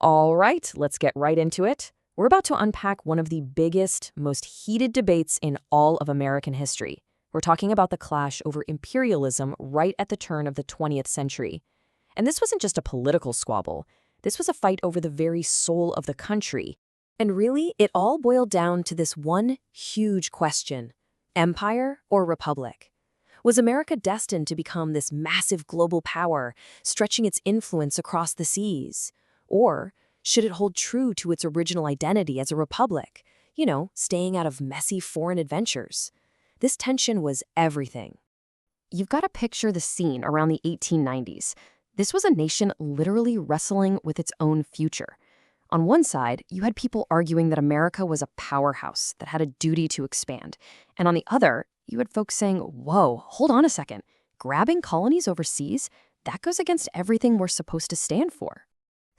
All right, let's get right into it. We're about to unpack one of the biggest, most heated debates in all of American history. We're talking about the clash over imperialism right at the turn of the 20th century. And this wasn't just a political squabble. This was a fight over the very soul of the country. And really, it all boiled down to this one huge question: empire or republic? Was America destined to become this massive global power, stretching its influence across the seas? Or should it hold true to its original identity as a republic, staying out of messy foreign adventures? This tension was everything. You've got to picture the scene around the 1890s. This was a nation literally wrestling with its own future. On one side, you had people arguing that America was a powerhouse that had a duty to expand. And on the other, you had folks saying, whoa, hold on a second. Grabbing colonies overseas, that goes against everything we're supposed to stand for.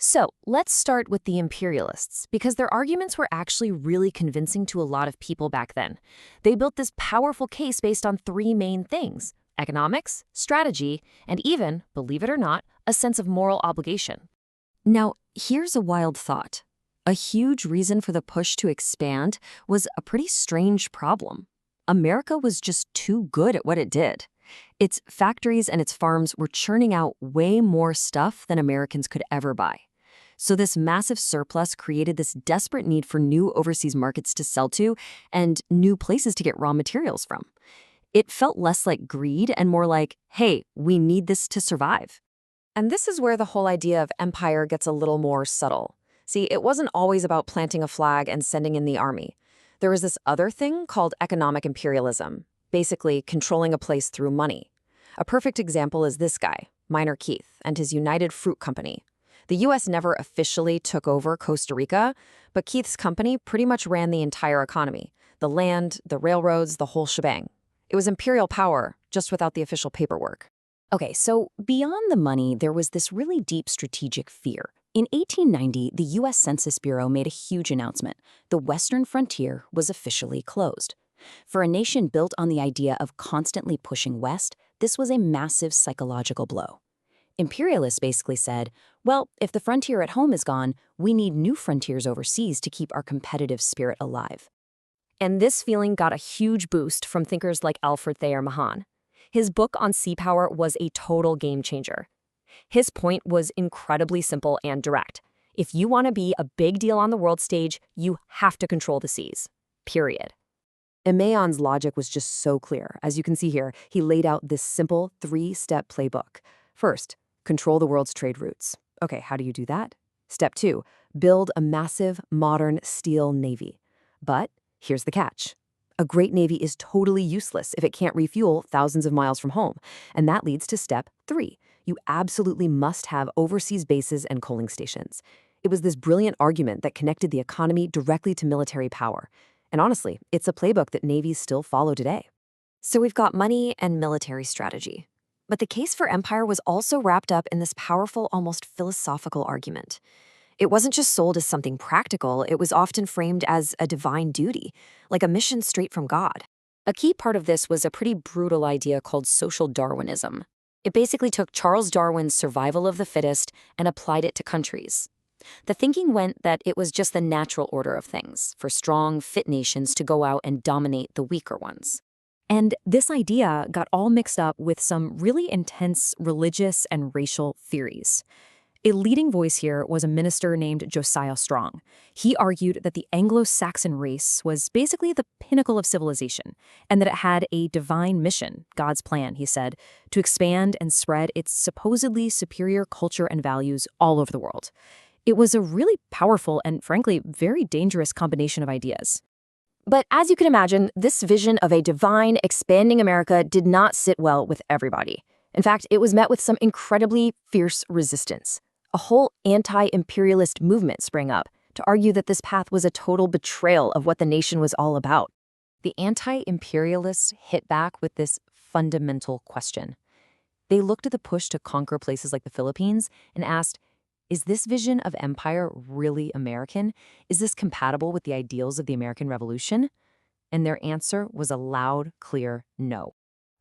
So let's start with the imperialists, because their arguments were actually really convincing to a lot of people back then. They built this powerful case based on three main things: economics, strategy, and even, believe it or not, a sense of moral obligation. Now, here's a wild thought. A huge reason for the push to expand was a pretty strange problem. America was just too good at what it did. Its factories and its farms were churning out way more stuff than Americans could ever buy. So this massive surplus created this desperate need for new overseas markets to sell to and new places to get raw materials from. It felt less like greed and more like, hey, we need this to survive. And this is where the whole idea of empire gets a little more subtle. See, it wasn't always about planting a flag and sending in the army. There was this other thing called economic imperialism, basically controlling a place through money. A perfect example is this guy, Minor Keith, and his United Fruit Company. The U.S. never officially took over Costa Rica, but Keith's company pretty much ran the entire economy: the land, the railroads, the whole shebang. It was imperial power, just without the official paperwork. Okay, so beyond the money, there was this really deep strategic fear. In 1890, the U.S. Census Bureau made a huge announcement. The western frontier was officially closed. For a nation built on the idea of constantly pushing west, this was a massive psychological blow. Imperialists basically said, well, if the frontier at home is gone, we need new frontiers overseas to keep our competitive spirit alive. And this feeling got a huge boost from thinkers like Alfred Thayer Mahan. His book on sea power was a total game changer. His point was incredibly simple and direct. If you want to be a big deal on the world stage, you have to control the seas. Period. And Mahan's logic was just so clear. As you can see here, he laid out this simple three-step playbook. First, control the world's trade routes. Okay, how do you do that? Step 2, build a massive, modern steel navy. But here's the catch. A great navy is totally useless if it can't refuel thousands of miles from home. And that leads to step 3. You absolutely must have overseas bases and coaling stations. It was this brilliant argument that connected the economy directly to military power. And honestly, it's a playbook that navies still follow today. So we've got money and military strategy. But the case for empire was also wrapped up in this powerful, almost philosophical argument. It wasn't just sold as something practical, it was often framed as a divine duty, like a mission straight from God. A key part of this was a pretty brutal idea called social Darwinism. It basically took Charles Darwin's survival of the fittest and applied it to countries. The thinking went that it was just the natural order of things, for strong, fit nations to go out and dominate the weaker ones. And this idea got all mixed up with some really intense religious and racial theories. A leading voice here was a minister named Josiah Strong. He argued that the Anglo-Saxon race was basically the pinnacle of civilization, and that it had a divine mission, God's plan, he said, to expand and spread its supposedly superior culture and values all over the world. It was a really powerful and, frankly, very dangerous combination of ideas. But as you can imagine, this vision of a divine, expanding America did not sit well with everybody. In fact, it was met with some incredibly fierce resistance. A whole anti-imperialist movement sprang up to argue that this path was a total betrayal of what the nation was all about. The anti-imperialists hit back with this fundamental question. They looked at the push to conquer places like the Philippines and asked, is this vision of empire really American? Is this compatible with the ideals of the American Revolution? And their answer was a loud, clear no.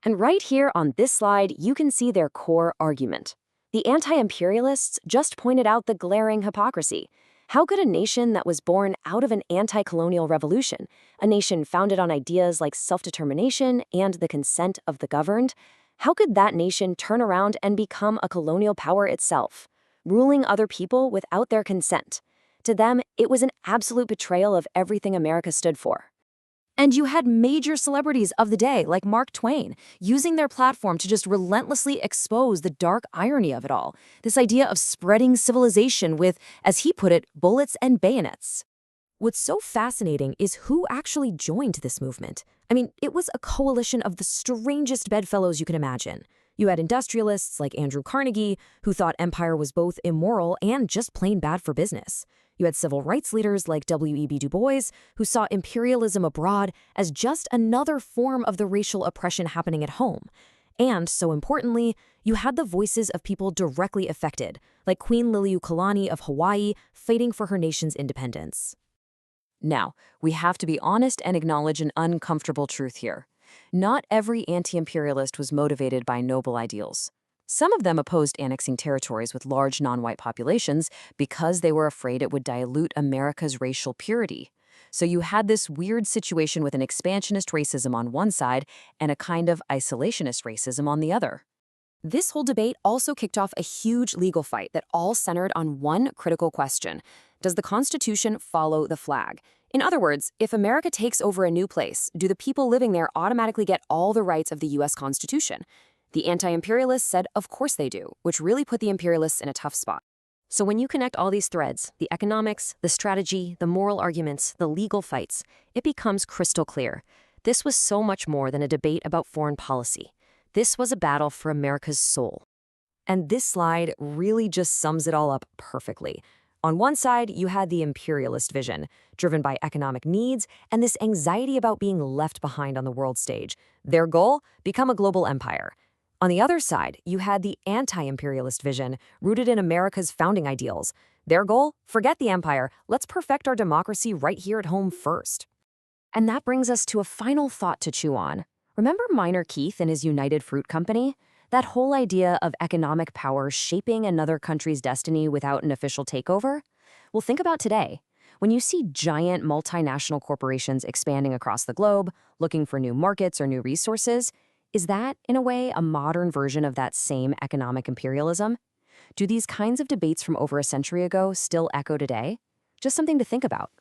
And right here on this slide, you can see their core argument. The anti-imperialists just pointed out the glaring hypocrisy. How could a nation that was born out of an anti-colonial revolution, a nation founded on ideas like self-determination and the consent of the governed, how could that nation turn around and become a colonial power itself, ruling other people without their consent? To them, it was an absolute betrayal of everything America stood for. And you had major celebrities of the day, like Mark Twain, using their platform to just relentlessly expose the dark irony of it all. This idea of spreading civilization with, as he put it, bullets and bayonets. What's so fascinating is who actually joined this movement. I mean, it was a coalition of the strangest bedfellows you can imagine. You had industrialists like Andrew Carnegie, who thought empire was both immoral and just plain bad for business. You had civil rights leaders like W.E.B. Du Bois, who saw imperialism abroad as just another form of the racial oppression happening at home. And, so importantly, you had the voices of people directly affected, like Queen Liliuokalani of Hawaii, fighting for her nation's independence. Now, we have to be honest and acknowledge an uncomfortable truth here. Not every anti-imperialist was motivated by noble ideals. Some of them opposed annexing territories with large non-white populations because they were afraid it would dilute America's racial purity. So you had this weird situation with an expansionist racism on one side and a kind of isolationist racism on the other. This whole debate also kicked off a huge legal fight that all centered on one critical question. Does the Constitution follow the flag? In other words, if America takes over a new place, do the people living there automatically get all the rights of the U.S. Constitution? The anti-imperialists said, of course they do, which really put the imperialists in a tough spot. So when you connect all these threads, the economics, the strategy, the moral arguments, the legal fights, it becomes crystal clear. This was so much more than a debate about foreign policy. This was a battle for America's soul. And this slide really just sums it all up perfectly. On one side, you had the imperialist vision, driven by economic needs and this anxiety about being left behind on the world stage. Their goal? Become a global empire. On the other side, you had the anti-imperialist vision, rooted in America's founding ideals. Their goal? Forget the empire. Let's perfect our democracy right here at home first. And that brings us to a final thought to chew on. Remember Minor Keith and his United Fruit Company? That whole idea of economic power shaping another country's destiny without an official takeover? Well, think about today. When you see giant multinational corporations expanding across the globe, looking for new markets or new resources, is that, in a way, a modern version of that same economic imperialism? Do these kinds of debates from over a century ago still echo today? Just something to think about.